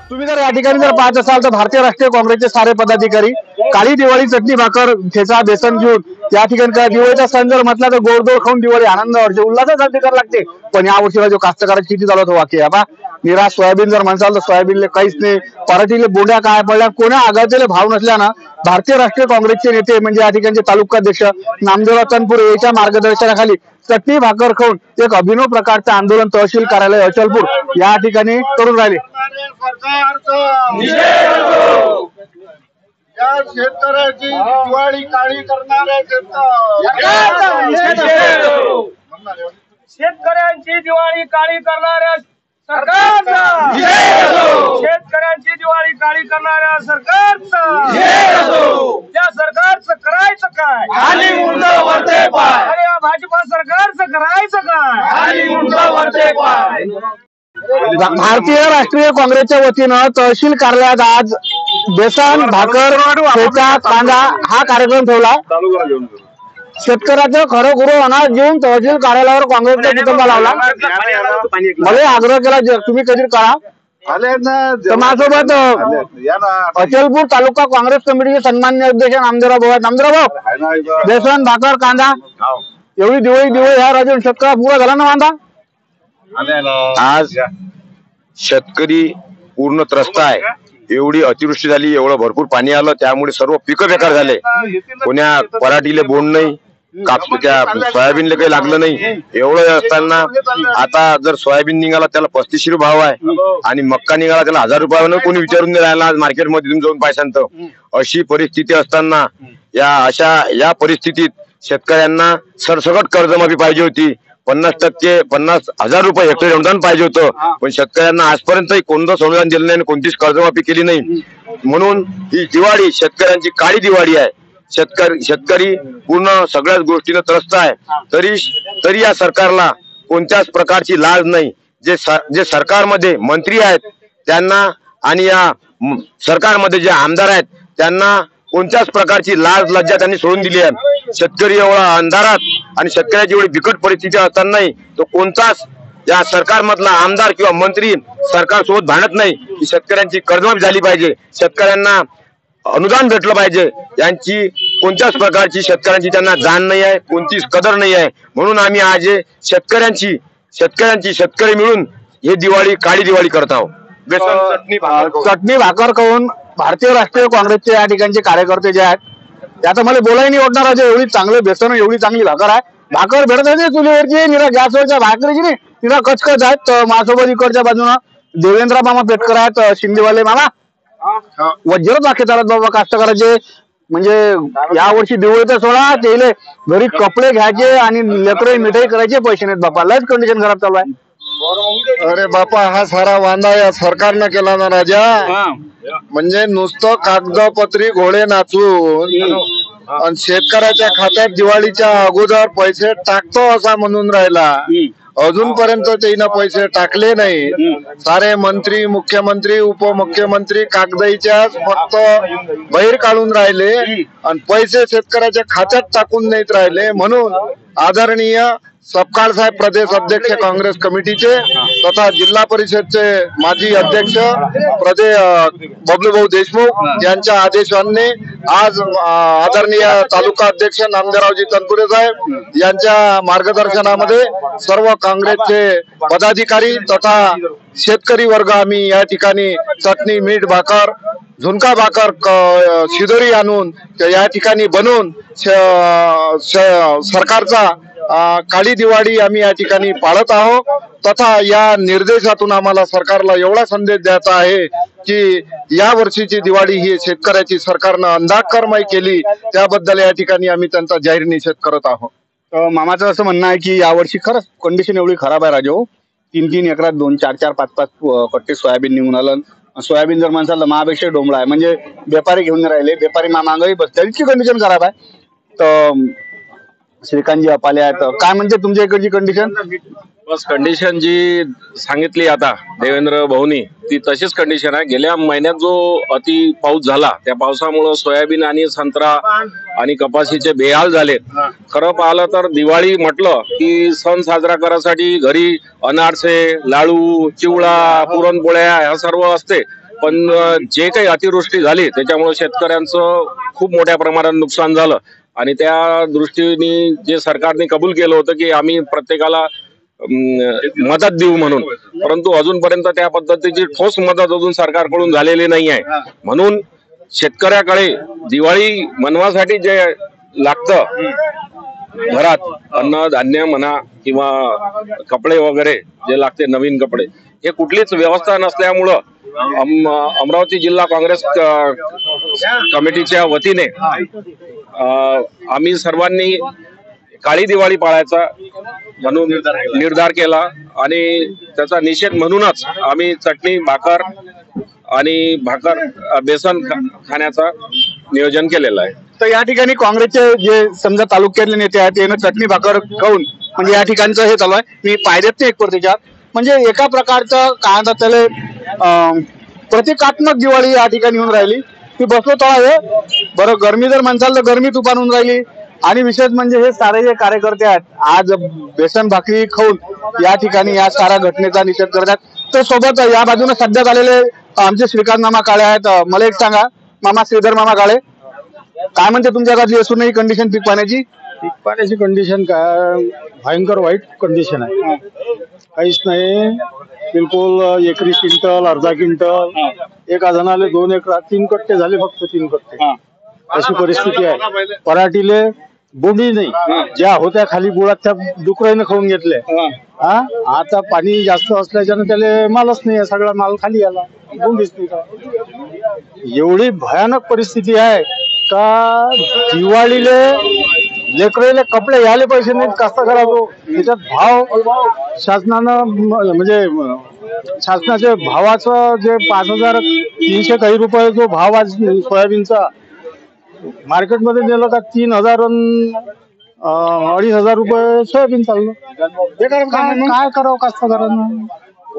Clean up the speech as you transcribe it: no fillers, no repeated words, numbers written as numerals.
तुम्ही जर या ठिकाणी जर पाहत असाल तर भारतीय राष्ट्रीय काँग्रेसचे सारे पदाधिकारी काळी दिवाळी चटणी भाकर ठेचा बेसन घेऊन या ठिकाणी दिवाळीचा सण जर म्हटला तर गोडधोड खाऊन दिवाळी आनंद वर्ष उल्हासात साजरी करायला लागते। पण या वर्षीला जो कास्तकाराची किती झाला तो वाक्य बा निराश सोयाबीन जर म्हणसाल तर सोयाबीनले काहीच नाही, पराठीले बोंड्या काय पडल्या, कोण्या आघाडीले भाव नसल्यानं भारतीय राष्ट्रीय काँग्रेसचे नेते म्हणजे या ठिकाणचे तालुकाध्यक्ष नामदेवराव तनपुरे यांच्या मार्गदर्शनाखाली चटणी भाकर खाऊन एक अभिनव प्रकारचे आंदोलन तहसील कार्यालय अचलपूर या ठिकाणी करून राहिले। शेतकऱ्याची दिवाळी काळी करणाऱ्या शेतकऱ्यांची दिवाळी काळी करणाऱ्या सरकारचा, शेतकऱ्यांची दिवाळी काळी करणाऱ्या सरकारचा, त्या सरकारचं करायचं काय आणि मुंडा वरते पाय, अरे या भाजपा सरकारचं करायचं काय आणि मुंडा वरते पाय। भारतीय राष्ट्रीय काँग्रेसच्या वतीनं तहसील कार्यालयात आज बेसन भाकर ठेचा कांदा हा कार्यक्रम ठेवला। शेतकऱ्याचं खरं गुरु अनाज घेऊन तहसील कार्यालयावर काँग्रेसचा पुतळा लावला। मला आग्रह केला तुम्ही कधी करा माझ्यासोबत अचलपूर तालुका काँग्रेस कमिटीचे सन्मान्य अध्यक्ष नामदेवराव भाऊ बेसन भाकर कांदा एवढी दिवाळी ह्या राजून शेतकऱ्या पुरा झाला ना वांदा। आज शेतकरी पूर्ण त्रस्त आहे, एवढी अतिवृष्टी झाली, एवढं भरपूर पाणी आलं, त्यामुळे सर्व पिकं बेकार झाले। कोण्या पराठीले बोंड नाही, कापसाच्या सोयाबीनला काही लागलं नाही। एवढं असताना आता जर सोयाबीन निघाला त्याला 3500 भाव आहे आणि मक्का निघाला त्याला 1000 रुपयानं कोणी विचारून नाही राहिला। आज मार्केटमध्ये तुम्ही जाऊन पाहिशांत अशी परिस्थिती असताना या परिस्थितीत शेतकऱ्यांना सरसकट कर्जमाफी पाहिजे होती। 50,000 रुपये हेक्टर अनुदान पाहिजे होतं, पण शेतकऱ्यांना आजपर्यंत कोणतं अनुदान दिलं नाही, कोणतीच कर्जमाफी केली नाही। म्हणून ही दिवाळी शेतकऱ्यांची काळी दिवाळी आहे। शेतकरी पूर्ण सगळ्याच गोष्टीनं त्रस्त आहे, तरी या सरकारला कोणत्याच प्रकारची लाज नाही। जे सरकारमध्ये मंत्री आहेत त्यांना आणि या सरकारमध्ये जे आमदार आहेत त्यांना कोणत्याच प्रकारची लाज लज्जा त्यांनी सोडून दिली आहे। शेतकरी एवढा अंधारात आणि शेतकऱ्याची एवढी बिकट परिस्थिती असतानाही तो कोणताच या सरकारमधला आमदार किंवा मंत्री सरकारसोबत भांडत नाही की शेतकऱ्यांची कर्जमाफी झाली पाहिजे, शेतकऱ्यांना अनुदान भेटलं पाहिजे। यांची कोणत्याच प्रकारची शेतकऱ्यांची त्यांना जाण नाही आहे, कोणतीच कदर नाही आहे। म्हणून आम्ही आज शेतकरी मिळून हे दिवाळी काळी दिवाळी करत आहोत। चटणी भाकर खाऊन भारतीय राष्ट्रीय काँग्रेसचे या ठिकाणचे कार्यकर्ते जे आहेत त्याचं मला बोलायला नाही वाटणार आहे। एवढी चांगले बेसन एवढी चांगली भाकर आहे, भाकर भेटत आहे चुलीवरची निरा गॅसवरच्या भाकरीची नाही, तिला कचकच आहेत। माझ्यासोबत इकडच्या बाजूनं देवेंद्र मामा पेटकर आहेत, शिंदेवाले मामा वज्रच आखे चालत बाबा कास्तकाराचे। म्हणजे या वर्षी दिवाळीचा सोहळा त्याले घरी कपडे घ्यायचे आणि लेकरे मिठाई करायचे पैसे नाहीत बापा, लयच कंडिशन खराब चालू आहे। अरे बापा हा सारा वांदा या सरकारनं केला ना राजा, म्हणजे नुसतं कागदपत्री घोडे नाचून आणि शेतकऱ्याच्या खात्यात दिवाळीच्या अगोदर पैसे टाकतो असा म्हणून राहिला। अजूनपर्यंत त्यानं पैसे टाकले नाही। सारे मंत्री मुख्यमंत्री उपमुख्यमंत्री कागदाईच्या फक्त बाहेर काढून राहिले आणि पैसे शेतकऱ्याच्या खात्यात टाकून नाहीत राहिले। म्हणून आदरणीय सपकाळ साहेब प्रदेश अध्यक्ष काँग्रेस कमिटीचे तथा जिल्हा परिषदचे माजी अध्यक्ष बबलूभाऊ देशमुख यांच्या आदेशाने आज आदरणीय तालुका अध्यक्ष नामदेवरावजी तनपुरे साहेब यांच्या मार्गदर्शनामध्ये सर्व काँग्रेसचे पदाधिकारी तथा शेतकरी वर्ग आम्ही या ठिकाणी चटणी मीठ भाकर झुणका भाकर शिदोरी आणून या ठिकाणी बनवून सरकारचा काळी दिवाळी आम्ही या ठिकाणी पाळत आहोत। तथा या निर्देशातून आम्हाला सरकारला एवढा संदेश द्यायचा आहे की या वर्षीची दिवाळी ही शेतकऱ्याची सरकारनं अंधाकरमय केली, त्याबद्दल या ठिकाणी आम्ही त्यांचा जाहीर निषेध करत आहोत। मामाचं असं म्हणणं आहे की यावर्षी खरंच कंडिशन एवढी खराब आहे राजो, 3-3 एकरात 2-4-4 5-5 कट्टे सोयाबीन निघून आलं। सोयाबीन जर माणसाला महापेक्षा डोंबळा आहे, म्हणजे व्यापारी घेऊन राहिले, व्यापारी महागाई बसते, इतकी कंडिशन खराब आहे। तर श्रीकांतजी अपाले आहेत, काय म्हणजे तुमच्या इकडची कंडिशन? बस कंडिशन जी सांगितली आता देवेंद्र भाऊनी ती तशीच कंडिशन आहे। गेल्या महिन्यात जो अति पाऊस झाला त्या पावसामुळे सोयाबीन आणि संत्रा आणि कपाशीचे बेहाल झाले। खरं पाहिलं तर दिवाळी म्हटलं की सण साजरा करायसाठी घरी अनारसे लाडू चिवडा पुरणपोळ्या ह्या सर्व असते, पण जे काही अतिवृष्टी झाली त्याच्यामुळे शेतकऱ्यांचं खूप मोठ्या प्रमाणात नुकसान झालं आणि त्या दृष्टीने जे सरकारने कबूल केलं होतं की आम्ही प्रत्येकाला मदत देऊ म्हणून, परंतु अजूनपर्यंत त्या पद्धतीची ठोस मदत अजून सरकारकडून झालेली नाही आहे. म्हणून शेतकऱ्याकडे दिवाळी मनवासाठी जे लागतं घरात, अन्न धान्य म्हणा किंवा कपडे वगैरे जे लागते, नवीन कपडे, हे कुठलीच व्यवस्था नसल्यामुळं अमरावती जिल्हा काँग्रेस कमिटीच्या वतीने आम्ही सर्वांनी काळी दिवाळी पाळायचा म्हणून निर्धार केला आणि त्याचा निषेध म्हणूनच आम्ही चटणी भाकर आणि बेसन खाण्याचा नियोजन केलेलं आहे. तर या ठिकाणी काँग्रेसचे जे समजा तालुक्यातले नेते आहेत त्यानं चटणी भाकर खाऊन म्हणजे या ठिकाणचं हे चालू आहे. मी पायदेत नाही एक त्याच्यात म्हणजे एका प्रकारचं काय म्हणतात त्याला प्रतिकात्मक दिवाळी या ठिकाणी होऊन राहिली. ती बसलो तळा हे बरं गरमी जर म्हणसाल तर गरमी तुफान होऊन राहिली आणि विशेष म्हणजे हे सारे जे कार्यकर्ते आहेत आज बेसन भाकरी खाऊन या ठिकाणी या साऱ्या घटनेचा निषेध करतात. तर सोबत या बाजूने सध्या झालेले आमचे श्रीकांत मामा काळे आहेत. मला एक सांगा मामा, श्रीधर मामा काळे, काय म्हणते तुमच्या गावातली असूनही कंडिशन पीक पाण्याची? पीक पाण्याची कंडिशन काय भयंकर वाईट कंडिशन आहे. काहीच नाही, बिलकुल एकरी क्विंटल, अर्धा क्विंटल, एका जणाले 2 एकर 3 कट्टे झाले, फक्त 3 कट्टे, अशी परिस्थिती आहे. पराठीले बोंडी नाही, ज्या होत्या खाली बुडात त्या डुकराईने खाऊन घेतले. आता पाणी जास्त असल्याच्यानं त्याला मालच नाही, सगळा माल खाली आला, बोंडीच नाही. एवढी भयानक परिस्थिती आहे का दिवाळीले लेकराले कपडे घ्यायला पैसे नाहीत कास्तकाराचो. त्याच्यात भाव शासनानं म्हणजे शासनाचे भावाचं जे 5,300 काही रुपये जो भाव आज सोयाबीनचा मार्केटमध्ये नेलं का 3,000 2,500 रुपये सोयाबीन चाललं. काय करावं कास्तकारांना?